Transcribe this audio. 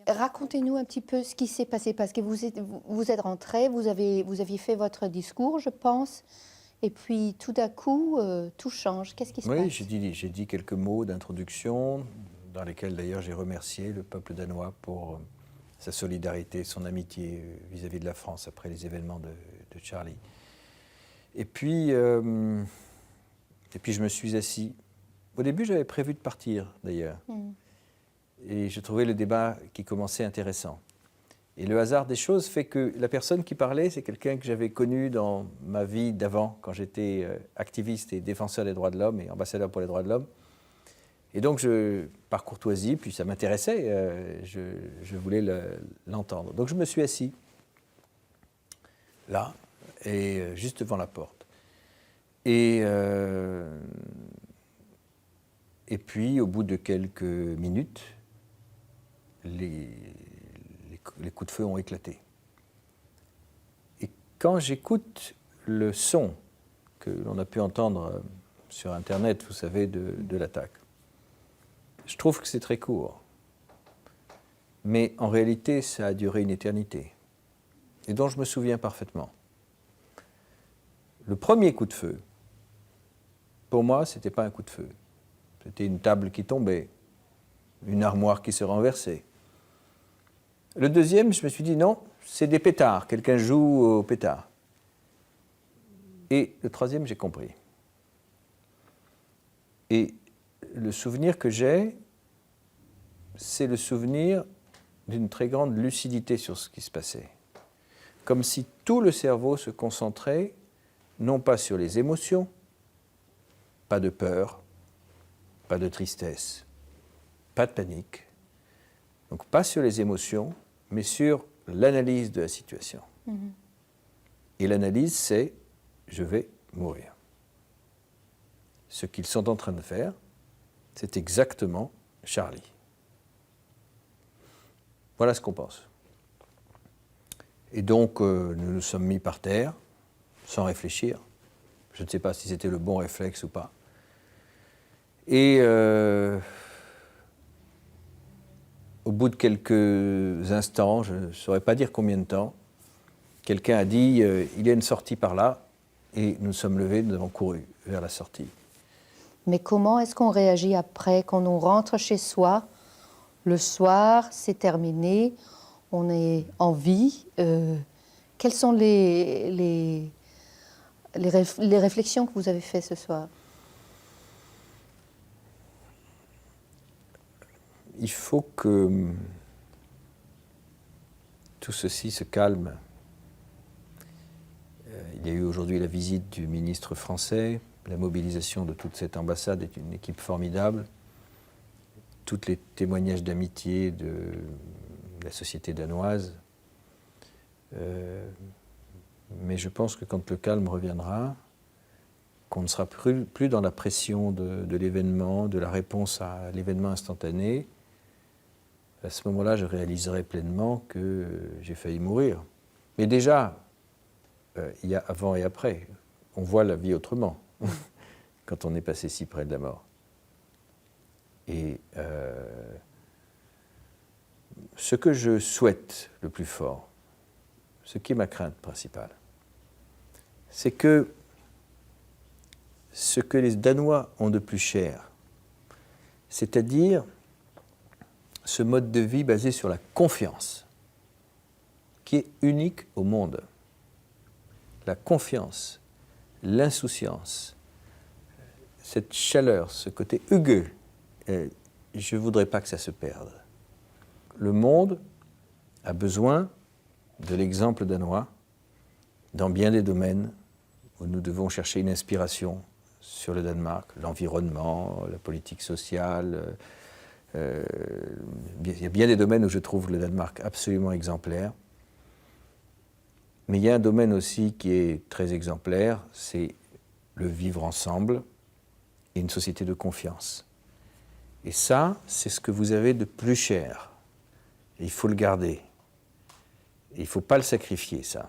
Racontez-nous un petit peu ce qui s'est passé, parce que vous êtes rentré, vous aviez fait votre discours, je pense, et puis tout d'un coup, tout change. Qu'est-ce qui se passe? Oui, j'ai dit quelques mots d'introduction, dans lesquels d'ailleurs j'ai remercié le peuple danois pour sa solidarité, son amitié vis-à-vis de la France après les événements de Charlie. Et puis je me suis assis. Au début, j'avais prévu de partir d'ailleurs. Et je trouvais le débat qui commençait intéressant. Et le hasard des choses fait que la personne qui parlait, c'est quelqu'un que j'avais connu dans ma vie d'avant, quand j'étais activiste et défenseur des droits de l'homme et ambassadeur pour les droits de l'homme. Et donc, par courtoisie, puis ça m'intéressait, je voulais l'entendre. Donc je me suis assis, là, et juste devant la porte. Et puis, au bout de quelques minutes, les coups de feu ont éclaté. Et quand j'écoute le son que l'on a pu entendre sur Internet, vous savez, de l'attaque, je trouve que c'est très court. Mais en réalité, ça a duré une éternité. Et dont je me souviens parfaitement. Le premier coup de feu, pour moi, ce n'était pas un coup de feu. C'était une table qui tombait, une armoire qui se renversait. Le deuxième, je me suis dit, non, c'est des pétards, quelqu'un joue au pétard. Et le troisième, j'ai compris. Et le souvenir que j'ai, c'est le souvenir d'une très grande lucidité sur ce qui se passait. Comme si tout le cerveau se concentrait, non pas sur les émotions, pas de peur, pas de tristesse, pas de panique, donc pas sur les émotions, mais sur l'analyse de la situation. Et l'analyse, c'est « je vais mourir ». Ce qu'ils sont en train de faire, c'est exactement Charlie. Voilà ce qu'on pense. Et donc, nous nous sommes mis par terre, sans réfléchir. Je ne sais pas si c'était le bon réflexe ou pas. Et au bout de quelques instants, je ne saurais pas dire combien de temps, quelqu'un a dit il y a une sortie par là, et nous sommes levés, nous avons couru vers la sortie. Mais comment est-ce qu'on réagit après, quand on rentre chez soi, le soir, c'est terminé, on est en vie, quelles sont les réflexions que vous avez faites ce soir? Il faut que tout ceci se calme. Il y a eu aujourd'hui la visite du ministre français, la mobilisation de toute cette ambassade est une équipe formidable. Tous les témoignages d'amitié de la société danoise. Mais je pense que quand le calme reviendra, qu'on ne sera plus dans la pression de l'événement, de la réponse à l'événement instantané, à ce moment-là, je réaliserai pleinement que j'ai failli mourir. Mais déjà, il y a avant et après. On voit la vie autrement quand on est passé si près de la mort. Et ce que je souhaite le plus fort, ce qui est ma crainte principale, c'est que ce que les Danois ont de plus cher, c'est-à-dire ce mode de vie basé sur la confiance, qui est unique au monde. La confiance, l'insouciance, cette chaleur, ce côté hugueux, je ne voudrais pas que ça se perde. Le monde a besoin de l'exemple danois dans bien des domaines où nous devons chercher une inspiration sur le Danemark, l'environnement, la politique sociale. Il y a bien des domaines où je trouve le Danemark absolument exemplaire. Mais il y a un domaine aussi qui est très exemplaire, c'est le vivre ensemble et une société de confiance. Et ça, c'est ce que vous avez de plus cher. Et il faut le garder. Et il ne faut pas le sacrifier, ça.